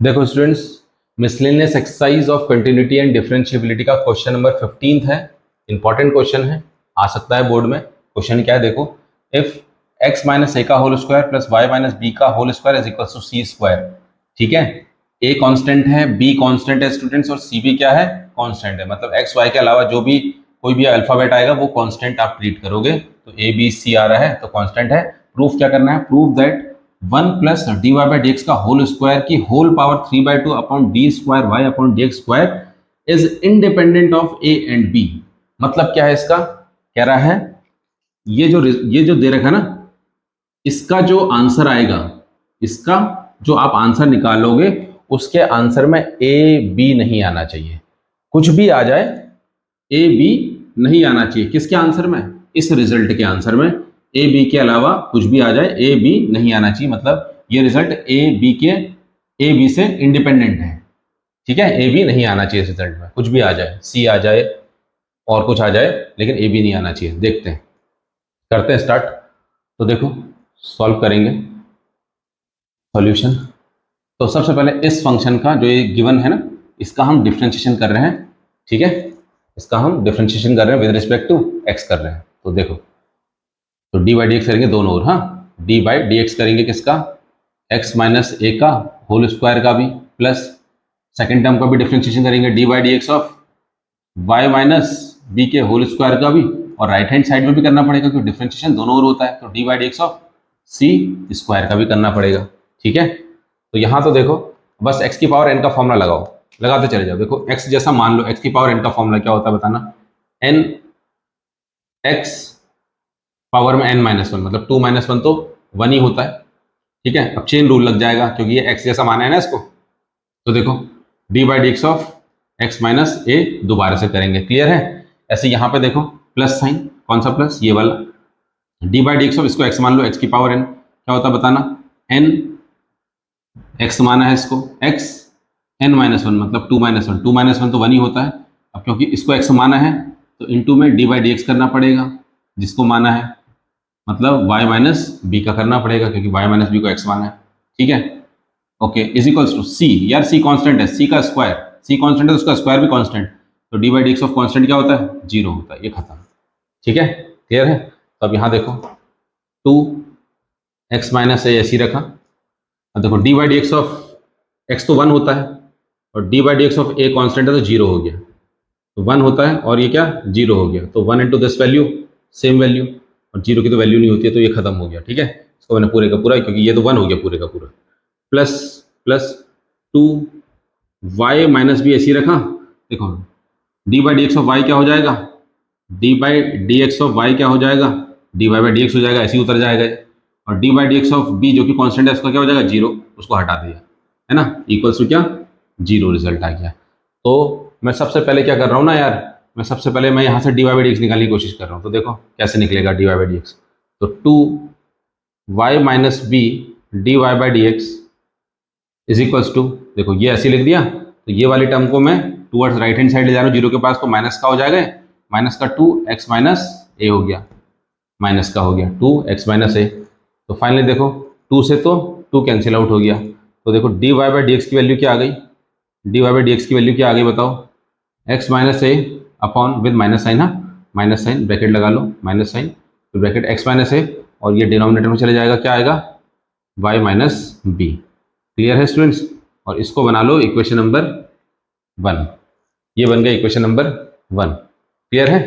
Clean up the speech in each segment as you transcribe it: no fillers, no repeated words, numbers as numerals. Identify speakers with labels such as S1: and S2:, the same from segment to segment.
S1: देखो students, miscellaneous exercise of continuity and differentiability का question number 15 है। इंपॉर्टेंट क्वेश्चन है, आ सकता है बोर्ड में। क्वेश्चन क्या है देखो, इफ x माइनस ए का whole square plus Y minus B का whole square is equal to C square. ठीक है, a कांस्टेंट है, b कांस्टेंट है स्टूडेंट्स, और c भी क्या है, कांस्टेंट है। मतलब x y के अलावा जो भी कोई भी अल्फाबेट आएगा वो कांस्टेंट आप ट्रीट करोगे। तो a b c आ रहा है तो कांस्टेंट है। प्रूफ क्या करना है, proof that 1 plus D Y by D X का होल स्क्वायर की whole power 3/2 upon D square Y upon D X square is independent of A and B. मतलब क्या है इसका, कह रहा है ये जो दे रखा है ना, इसका जो आंसर आएगा, इसका जो आप आंसर निकालोगे उसके आंसर में ए बी नहीं आना चाहिए। कुछ भी आ जाए, ए बी नहीं आना चाहिए। किसके आंसर में, इस रिजल्ट के आंसर में ए बी के अलावा कुछ भी आ जाए, ए बी नहीं आना चाहिए। मतलब ये रिजल्ट ए बी से इंडिपेंडेंट है। ठीक है, ए बी नहीं आना चाहिए इस रिजल्ट में। कुछ भी आ जाए, सी आ जाए और कुछ आ जाए, लेकिन ए बी नहीं आना चाहिए। देखते हैं, करते हैं स्टार्ट। तो देखो, सॉल्व करेंगे सॉल्यूशन। तो सबसे पहले इस फंक्शन का जो ये गिवन है ना, इसका हम डिफ्रेंशिएशन कर रहे हैं। ठीक है, इसका हम डिफ्रेंशिएशन कर रहे हैं विद रिस्पेक्ट टू एक्स कर रहे हैं। तो देखो, तो डी बाई डी एक्स करेंगे दोनों ओर। हाँ, डी बाई डी एक्स करेंगे किसका, एक्स माइनस ए का होल स्क्वायर का भी, प्लस सेकेंड टर्म का भी डिफ्रेंशिएशन करेंगे D by D X of Y minus B के होल स्क्वायर का भी, और राइट हैंड साइड में भी करना पड़ेगा क्योंकि डिफ्रेंशिएशन दोनों ओर होता है। तो D by D X of C square का भी करना पड़ेगा। ठीक है, तो यहाँ तो देखो, बस एक्स की पावर एन का फॉर्मूला लगाओ, लगाते चले जाओ। देखो एक्स जैसा मान लो, एक्स की पावर एन का फॉर्मूला क्या होता है बताना, एन एक्स पावर में n माइनस वन, मतलब 2 माइनस वन तो 1 ही होता है। ठीक है, अब चेन रूल लग जाएगा क्योंकि ये x जैसा माना है ना इसको। तो देखो D by D X of X minus A दोबारा से करेंगे, क्लियर है। ऐसे यहाँ पे देखो प्लस साइन, कौन सा प्लस, ये वाला। D by D X of, इसको x मान लो, x की पावर n क्या होता है बताना, n x माना है इसको, x n माइनस वन, मतलब 2 माइनस वन, 2 माइनस वन तो 1 ही होता है। अब क्योंकि इसको x माना है तो इनटू में डी बाई डी एक्स करना पड़ेगा, जिसको माना है मतलब y माइनस बी का करना पड़ेगा क्योंकि y माइनस बी को x माना है। ठीक है, ओके, इज इक्वल्स टू सी। यार सी कांस्टेंट है, सी का स्क्वायर, सी कांस्टेंट है, उसका स्क्वायर भी कांस्टेंट। तो D by D X of constant क्या होता है, 0 होता है। ये खत्म। ठीक है, क्लियर है। तो अब यहाँ देखो 2 एक्स माइनस ए ऐसी रखा। अब देखो D by D X of x तो 1 होता है, और D by D X of a constant है तो 0 हो गया। तो 1 होता है और ये क्या 0 हो गया। तो 1 into this value same value, और 0 की तो वैल्यू नहीं होती है, तो ये खत्म हो गया। ठीक है, इसको मैंने पूरे का पूरा, क्योंकि ये तो 1 हो गया पूरे का पूरा, plus plus 2 Y minus B ऐसी रखा। देखो D by D X of Y क्या हो जाएगा, D by D X of Y क्या हो जाएगा, D Y by D X हो जाएगा, ऐसे ही उतर जाएगा। और D by D X of B जो कि कांस्टेंट है उसका क्या हो जाएगा, 0, उसको हटा दिया है ना, इक्वल्स टू क्या, 0 रिजल्ट आ गया। तो मैं सबसे पहले क्या कर रहा हूँ ना यार, मैं सबसे पहले मैं यहाँ से D Y by D X निकालने की कोशिश कर रहा हूँ। तो देखो कैसे निकलेगा D Y by D X, तो 2 Y minus B D Y by D X is equals to, देखो ये ऐसे लिख दिया। तो ये वाली टर्म को मैं टूवर्ड्स राइट हैंड साइड ले जा रहा हूँ 0 के पास, तो माइनस का हो जाएगा, माइनस का 2 एक्स माइनस ए हो गया, माइनस का हो गया 2 एक्स माइनस ए। तो फाइनली देखो 2 से तो 2 कैंसिल आउट हो गया। तो देखो D Y by D X की वैल्यू क्या आ गई, D Y by D X की वैल्यू क्या आ गई बताओ, X minus A upon with minus sign, हाँ माइनस साइन, ब्रैकेट लगा लो, माइनस साइन, तो ब्रैकेट एक्स माइनस ए, और ये डिनोमिनेटर में चले जाएगा, क्या आएगा, वाई माइनस बी। क्लियर है स्टूडेंट्स। और इसको बना लो इक्वेशन नंबर 1, ये बन गया इक्वेशन नंबर 1। क्लियर है,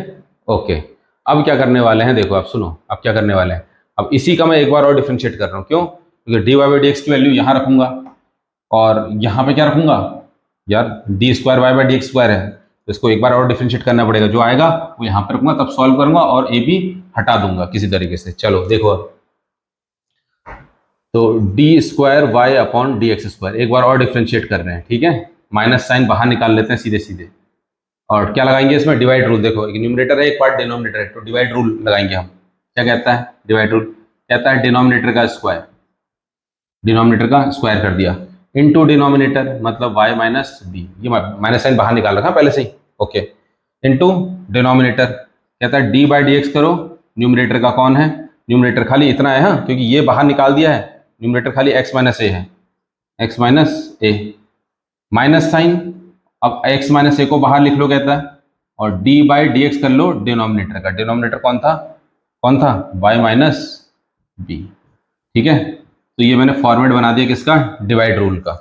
S1: ओके। अब क्या करने वाले हैं, देखो आप सुनो, अब क्या करने वाले हैं, अब इसी का मैं एक बार और डिफ्रेंशिएट कर रहा हूँ। क्यों, क्योंकि D Y by D X की वैल्यू यहाँ रखूंगा, और यहाँ पे क्या रखूंगा यार, D square Y by D X square है, तो इसको एक बार और डिफ्रेंशिएट करना पड़ेगा। जो आएगा वो यहाँ पे रखूंगा, तब सॉल्व करूंगा और ए बी हटा दूंगा किसी तरीके से। चलो देखो अब, तो D square Y upon D X square एक बार और डिफ्रेंशिएट कर रहे हैं। ठीक है, माइनस साइन बाहर निकाल लेते हैं सीधे सीधे, और क्या लगाएंगे इसमें, डिवाइड रूल। देखो एक न्यूमरेटर है, एक पार्ट डिनोमिनेटर है, तो डिवाइड रूल लगाएंगे हम। क्या कहता है डिवाइड रूल, कहता है डिनोमिनेटर का स्क्वायर, डिनोमिनेटर का स्क्वायर कर दिया, इनटू डिनोमिनेटर मतलब y माइनस बी, ये माइनस साइन बाहर निकाल रखा पहले से ही, ओके, इनटू डिनोमिनेटर, कहता है डी बाई डी एक्स करो, न्यूमरेटर का कौन है, न्यूमरेटर खाली इतना है, हाँ क्योंकि ये बाहर निकाल दिया है, न्यूमरेटर खाली x माइनस ए है, x माइनस ए, माइनस साइन, अब x माइनस ए को बाहर लिख लो कहता है, और डी बाई डी एक्स कर लो डिनोमिनेटर का। डिनोमिनेटर कौन था, कौन था, y माइनस बी। ठीक है, तो ये मैंने फॉर्मेट बना दिया किसका, डिवाइड रूल का।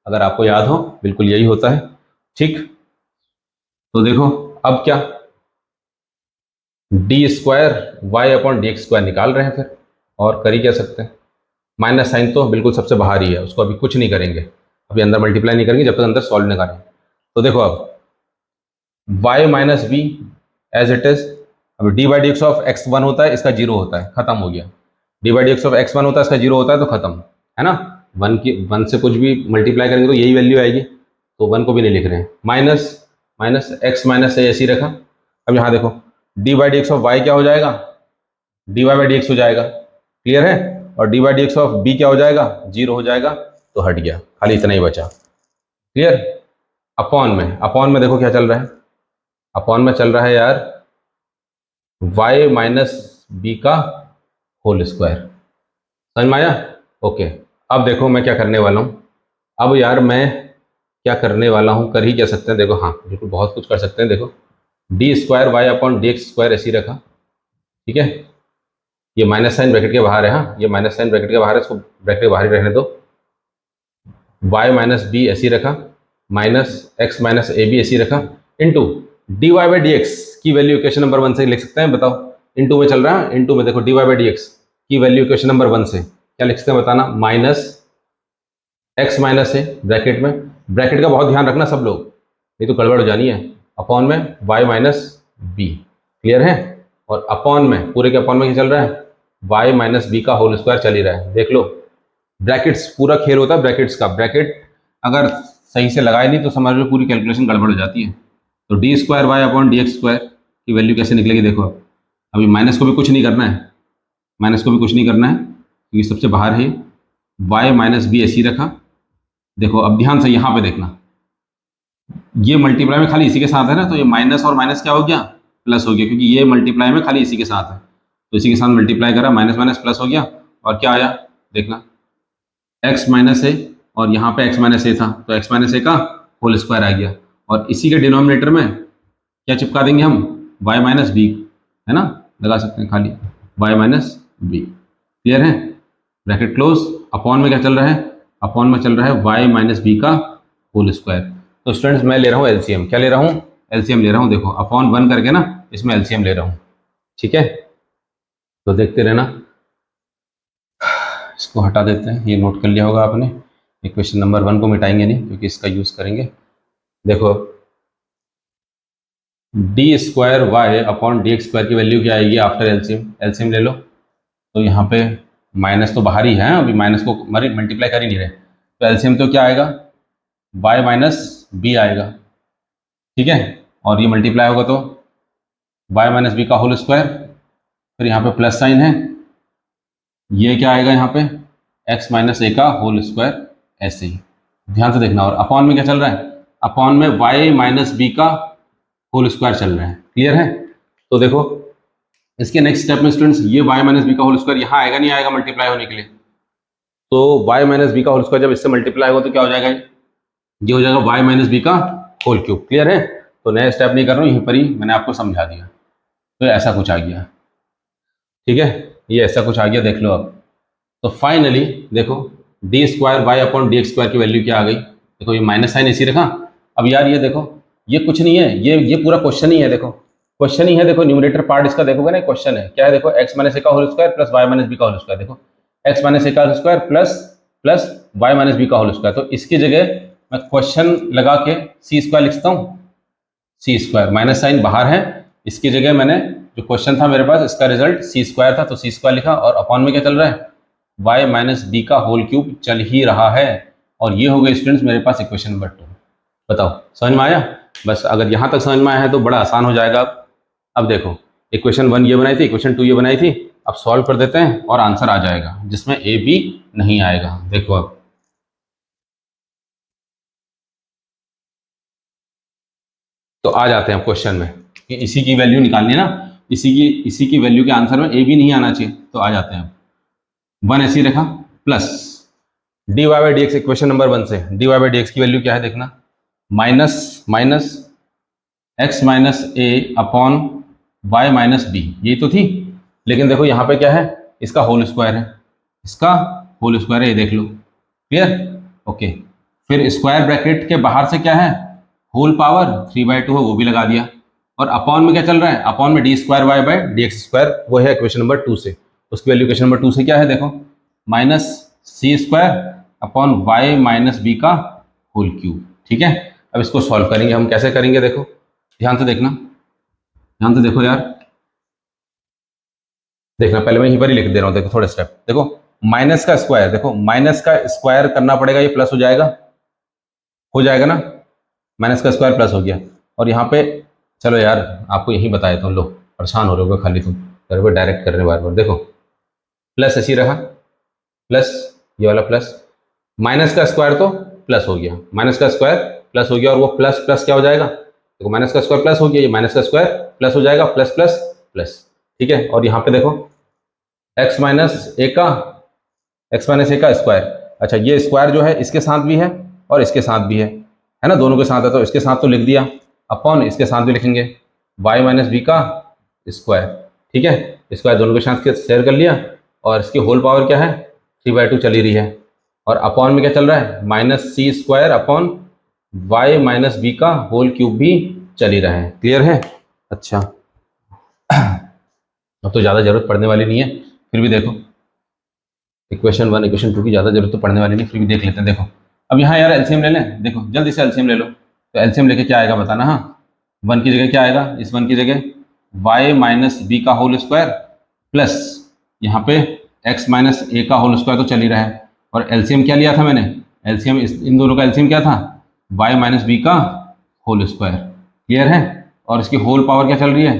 S1: अगर आपको याद हो बिल्कुल यही होता है। ठीक, तो देखो अब क्या, D square Y upon D X square निकाल रहे हैं फिर, और कर ही क्या सकते हैं। माइनस साइन तो बिल्कुल सबसे बाहर ही है, उसको अभी कुछ नहीं करेंगे, अभी अंदर मल्टीप्लाई नहीं करेंगे जब तक अंदर सॉल्व नहीं करें। तो देखो अब y minus B as it is, अब D by D X of X one होता है, इसका जीरो होता है, खत्म हो गया। D by D X of X one होता है, इसका जीरो होता है, तो खत्म है ना। वन से कुछ भी मल्टीप्लाई करेंगे तो यही वैल्यू आएगी, तो वन को भी नहीं लिख रहे हैं। Minus minus X minus A ऐसे ही रखा। अब यहाँ देखो D by D X of Y क्या हो जाएगा, D Y by D X हो जाएगा, क्लियर है। और D by D X of B क्या हो जाएगा, जीरो हो जाएगा, तो हट गया, खाली इतना ही बचा, क्लियर। अपॉन में देखो क्या चल रहा है, अपॉन में चल रहा है यार y माइनस बी का होल स्क्वायर, समझ में आया। ओके, अब देखो मैं क्या करने वाला हूँ, अब यार मैं क्या करने वाला हूँ, कर ही क्या सकते हैं, देखो हाँ बिल्कुल बहुत कुछ कर सकते हैं। देखो D square Y upon D X square ऐसे ही रखा, ठीक है। ये माइनस साइन ब्रैकेट के बाहर है, हाँ ये माइनस साइन ब्रैकेट के बाहर है, इसको ब्रैकेट के बाहर ही रहने दो। y माइनस बी ऐसे ही रखा, minus X minus A B ऐसे ही रखा, into D Y by D X की वैल्यू इक्वेशन नंबर 1 से लिख सकते हैं, बताओ। इनटू में चल रहा है, इनटू में देखो D Y by D X की वैल्यू इक्वेशन नंबर 1 से क्या लिख सकते हैं बताना, minus X minus A bracket में, ब्रैकेट का बहुत ध्यान रखना सब लोग, नहीं तो गड़बड़ हो जानी है, अपॉन में वाई माइनस बी, क्लियर है। और अपॉन में पूरे के अपॉन में क्या चल रहा है, वाई माइनस बी का होल स्क्वायर चल ही रहा है, देख लो। ब्रैकेट्स पूरा खेल होता है ब्रैकेट्स का, ब्रैकेट अगर सही से लगाए नहीं तो समझ लो पूरी कैलकुलेशन गड़बड़ हो जाती है। तो D square Y upon D X square की वैल्यू कैसे निकलेगी, देखो अभी माइनस को भी कुछ नहीं करना है, माइनस को भी कुछ नहीं करना है क्योंकि सबसे बाहर है। वाई माइनस बी ऐसी रखा, देखो अब ध्यान से यहाँ पे देखना, ये मल्टीप्लाई में खाली इसी के साथ है ना, तो ये माइनस और माइनस क्या हो गया, प्लस हो गया, क्योंकि ये मल्टीप्लाई में खाली इसी के साथ है, तो इसी के साथ मल्टीप्लाई करा, माइनस माइनस प्लस हो गया, और क्या आया देखना, एक्स माइनस ए, और यहाँ पे एक्स माइनस ए था तो एक्स माइनस ए का होल स्क्वायर आ गया, और इसी के डिनोमिनेटर में क्या चिपका देंगे हम, y माइनस बी, है ना, लगा सकते हैं खाली y माइनस बी, क्लियर है, ब्रैकेट क्लोज। अपॉन में क्या चल रहा है, अपॉन में चल रहा है y माइनस बी का होल स्क्वायर। तो स्टूडेंट्स मैं ले रहा हूँ एलसीएम, क्या ले रहा हूँ, एलसीएम ले रहा हूँ, देखो अपॉन 1 करके ना इसमें एलसीएम ले रहा हूँ, ठीक है। तो देखते रहना, इसको हटा देते हैं, ये नोट कर लिया होगा आपने, इक्वेशन नंबर 1 को मिटाएंगे नहीं क्योंकि इसका यूज करेंगे। देखो D square Y upon D X square की वैल्यू क्या आएगी आफ्टर एलसीएम, एलसीएम ले लो। तो यहाँ पे माइनस तो बाहर ही है, अभी माइनस को मल्टीप्लाई कर ही नहीं रहे, तो एलसीएम तो क्या आएगा, y माइनस बी आएगा, ठीक है। और ये मल्टीप्लाई होगा तो y माइनस बी का होल स्क्वायर, फिर यहाँ पे प्लस साइन है, ये क्या आएगा यहाँ पे, x माइनस ए का होल स्क्वायर, ऐसे ही ध्यान से देखना। और अपॉन में क्या चल रहा है, अपॉन में y माइनस बी का होल स्क्वायर चल रहा है, क्लियर है। तो देखो इसके नेक्स्ट स्टेप में स्टूडेंट्स ये y माइनस बी का होल स्क्वायर यहाँ आएगा नहीं आएगा मल्टीप्लाई होने के लिए, तो y माइनस बी का होल स्क्वायर जब इससे मल्टीप्लाई होगा तो क्या हो जाएगा, ये हो जाएगा y माइनस बी का होल क्यूब, क्लियर है। तो नया स्टेप नहीं कर रहा हूँ, यहीं पर ही मैंने आपको समझा दिया। तो ऐसा कुछ आ गया, ठीक है, ये ऐसा कुछ आ गया, देख लो अब। तो फाइनली देखो D square Y upon D X square की वैल्यू क्या आ गई, देखो ये माइनस साइन इसी रखा। अब यार ये देखो ये कुछ नहीं है, ये पूरा क्वेश्चन ही है, देखो क्वेश्चन ही है, देखो न्यूमरेटर पार्ट इसका देखोगे ना, क्वेश्चन है क्या है, देखो एक्स माइनस ए का whole square plus Y minus B का होल स्क्वायर, देखो एक्स माइनस ए का whole square plus Y minus B का होल स्क्वायर। तो इसकी जगह मैं क्वेश्चन लगा के सी स्क्वायर लिखता हूँ, सी स्क्वायर, माइनस साइन बाहर है, इसकी जगह मैंने जो क्वेश्चन था मेरे पास इसका रिजल्ट सी स्क्वायर था तो सी स्क्वायर लिखा, और अपॉन में क्या चल रहा है, y माइनस बी का होल क्यूब चल ही रहा है। और ये हो गए स्टूडेंट्स मेरे पास इक्वेशन नंबर 2। बताओ समझ में आया, बस अगर यहाँ तक समझ में आया है तो बड़ा आसान हो जाएगा। अब देखो इक्वेशन 1 ये बनाई थी, इक्वेशन 2 ये बनाई थी, अब सॉल्व कर देते हैं और आंसर आ जाएगा जिसमें ए बी नहीं आएगा। देखो अब तो आ जाते हैं क्वेश्चन में, कि इसी की वैल्यू निकालनी है ना, इसी की वैल्यू के आंसर में ए बी नहीं आना चाहिए, तो आ जाते हैं। 1 ऐसे रखा plus D Y by D X, equation number 1 से D Y by D X की वैल्यू क्या है देखना, minus minus X minus A upon Y minus B, यही तो थी। लेकिन देखो यहाँ पे क्या है, इसका होल स्क्वायर है, इसका होल स्क्वायर है, ये देख लो। क्लियर? ओके। फिर स्क्वायर ब्रैकेट के बाहर से क्या है, होल पावर 3/2 है, वो भी लगा दिया। और अपॉन में क्या चल रहा है, अपॉन में D square Y by D X square, वो है इक्वेशन नंबर 2 से। उसकी वैल्यू इक्वेशन नंबर 2 से क्या है, देखो minus C square upon Y minus B का होल क्यूब। ठीक है, अब इसको सॉल्व करेंगे हम। कैसे करेंगे देखो, ध्यान से देखना, ध्यान से देखो यार, देखना। पहले मैं यहीं पर ही लिख दे रहा हूँ, देखो थोड़े स्टेप। देखो माइनस का स्क्वायर, देखो माइनस का स्क्वायर करना पड़ेगा, ये प्लस हो जाएगा ना, माइनस का स्क्वायर प्लस हो गया। और यहाँ पे चलो यार आपको यही बताया तो लो, परेशान हो रहे हो खाली तुम, घर पर डायरेक्ट कर रहे हो बार बार। देखो प्लस ऐसी रहा, प्लस ये वाला प्लस, माइनस का स्क्वायर तो प्लस हो गया, माइनस का स्क्वायर प्लस हो गया, और वो प्लस प्लस क्या हो जाएगा, देखो माइनस का स्क्वायर प्लस हो गया, ये माइनस का स्क्वायर प्लस हो जाएगा, प्लस प्लस प्लस। ठीक है, और यहाँ पे देखो एक्स माइनस ए का स्क्वायर। अच्छा, ये स्क्वायर जो है इसके साथ भी है और इसके साथ भी है ना, दोनों के साथ है, तो इसके साथ तो लिख दिया, अपॉन इसके साथ भी लिखेंगे y माइनस बी का स्क्वायर। ठीक है, स्क्वायर दोनों के साथ शेयर कर लिया, और इसकी होल पावर क्या है, 3/2 चली रही है, और अपॉन में क्या चल रहा है, minus C square upon Y minus B का होल क्यूब भी चल ही रहा है। क्लियर है? अच्छा, अब तो ज़्यादा जरूरत पड़ने वाली नहीं है, फिर भी देखो इक्वेशन 1 इक्वेशन 2 की ज़्यादा जरूरत तो पड़ने वाली नहीं, फिर भी देख लेते हैं। देखो अब यहाँ यार एलसीएम ले लें, देखो जल्दी से एलसीएम ले लो। तो एलसीएम लेके क्या आएगा बताना। हाँ, 1 की जगह क्या आएगा, इस 1 की जगह वाई माइनस बी का होल स्क्वायर प्लस यहाँ पे एक्स माइनस ए का होल स्क्वायर तो चल ही रहा है, और एलसीएम क्या लिया था मैंने, एलसीएम इन दोनों का एलसीएम क्या था, वाई माइनस बी का होल स्क्वायर। क्लियर है? और इसकी होल पावर क्या चल रही है,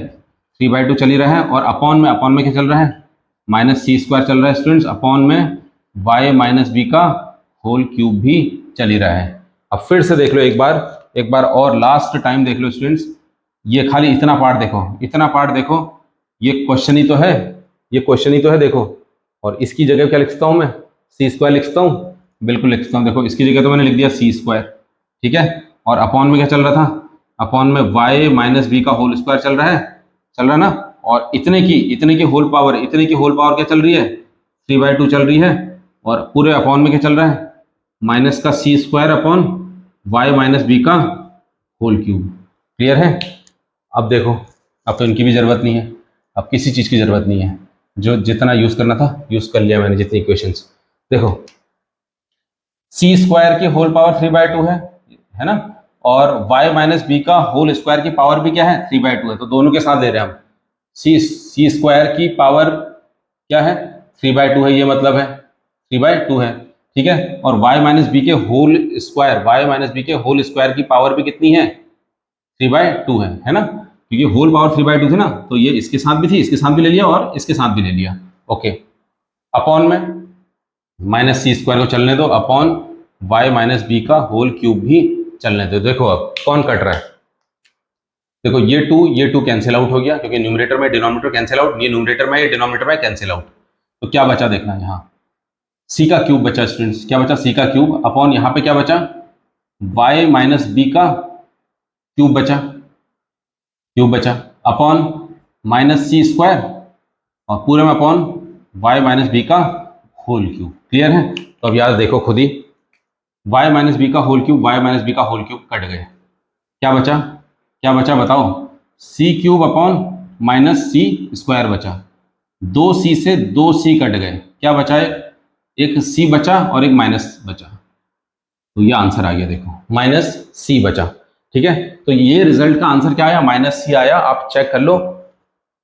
S1: 3/2 चल ही रहा है, और अपॉन में क्या चल रहा है, माइनस सी स्क्वायर चल रहा है स्टूडेंट्स, अपॉन में वाई माइनस बी का होल क्यूब भी चल ही रहा है। अब फिर से देख लो एक बार और लास्ट टाइम देख लो स्टूडेंट्स, ये खाली इतना पार्ट देखो, इतना पार्ट देखो, ये क्वेश्चन ही तो है, ये क्वेश्चन ही तो है देखो। और इसकी जगह क्या लिखता हूँ मैं, सी स्क्वायर लिखता हूँ, बिल्कुल लिखता हूँ। देखो इसकी जगह तो मैंने लिख दिया सी स्क्वायर, ठीक है, और अपॉन में क्या चल रहा था, अपॉन में वाई माइनस बी का होल स्क्वायर चल रहा है ना, और इतने की होल पावर, क्या चल रही है, 3/2 चल रही है, और पूरे अपॉन में क्या चल रहा है, माइनस का C square upon Y minus B का होल क्यूब। क्लियर है? अब देखो, अब तो इनकी भी जरूरत नहीं है, अब किसी चीज की जरूरत नहीं है, जो जितना यूज करना था यूज कर लिया मैंने, जितनी इक्वेशंस। देखो सी स्क्वायर की होल पावर 3/2 है ना, और वाई माइनस बी का होल स्क्वायर की पावर भी क्या है, 3/2 है, तो दोनों के साथ दे रहे हैं हम। सी स्क्वायर की पावर क्या है, 3/2 है, ये मतलब है 3/2 है, ठीक है, और y माइनस बी के होल स्क्वायर की पावर भी कितनी है, 3/2 है ना, क्योंकि होल पावर 3/2 थी ना, तो ये इसके साथ भी थी, इसके साथ भी ले लिया और इसके साथ भी ले लिया। ओके, अपॉन में माइनस सी स्क्वायर को चलने दो, अपॉन y माइनस बी का होल क्यूब भी चलने दो। देखो अब कौन कट रहा है, देखो ये टू कैंसिल आउट हो गया, क्योंकि न्यूमरेटर में डिनोमिनेटर कैंसिल आउट, ये न्यूमरेटर में, ये डिनोमिनेटर में कैंसिल आउट। तो क्या बचा देखना, यहाँ सी का क्यूब बचा स्टूडेंट्स, क्या बचा, सी का क्यूब अपॉन यहाँ पे क्या बचा, y माइनस बी का क्यूब बचा अपॉन माइनस सी स्क्वायर, और पूरे में अपॉन y माइनस बी का होल क्यूब। क्लियर है? तो अब यार देखो खुद ही, y माइनस बी का होल क्यूब कट गए, क्या बचा बताओ, सी cube upon minus C square बचा, 2c से 2c कट गए, क्या बचा, एक c बचा और एक माइनस बचा, तो ये आंसर आ गया, देखो माइनस सी बचा। ठीक है, तो ये रिजल्ट का आंसर क्या आया, माइनस सी आया। आप चेक कर लो,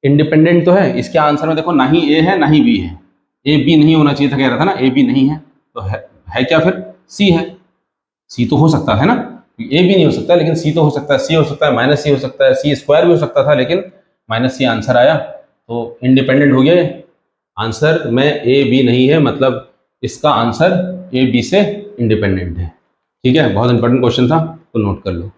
S1: इंडिपेंडेंट तो है इसके आंसर में, देखो ना ही ए है ना ही बी है, ए बी नहीं होना चाहिए था, कह रहा था ना, ए बी नहीं है, तो है क्या फिर, सी है, सी तो हो सकता है ना, ए भी नहीं हो सकता लेकिन सी तो हो सकता है, सी हो सकता है, माइनस सी हो सकता है, सी स्क्वायर भी हो सकता था, लेकिन माइनस सी आंसर आया, तो इंडिपेंडेंट हो गया ये आंसर में, ए बी नहीं है, मतलब इसका आंसर ए बी से इंडिपेंडेंट है। ठीक है, बहुत इंपॉर्टेंट क्वेश्चन था, तो नोट कर लो।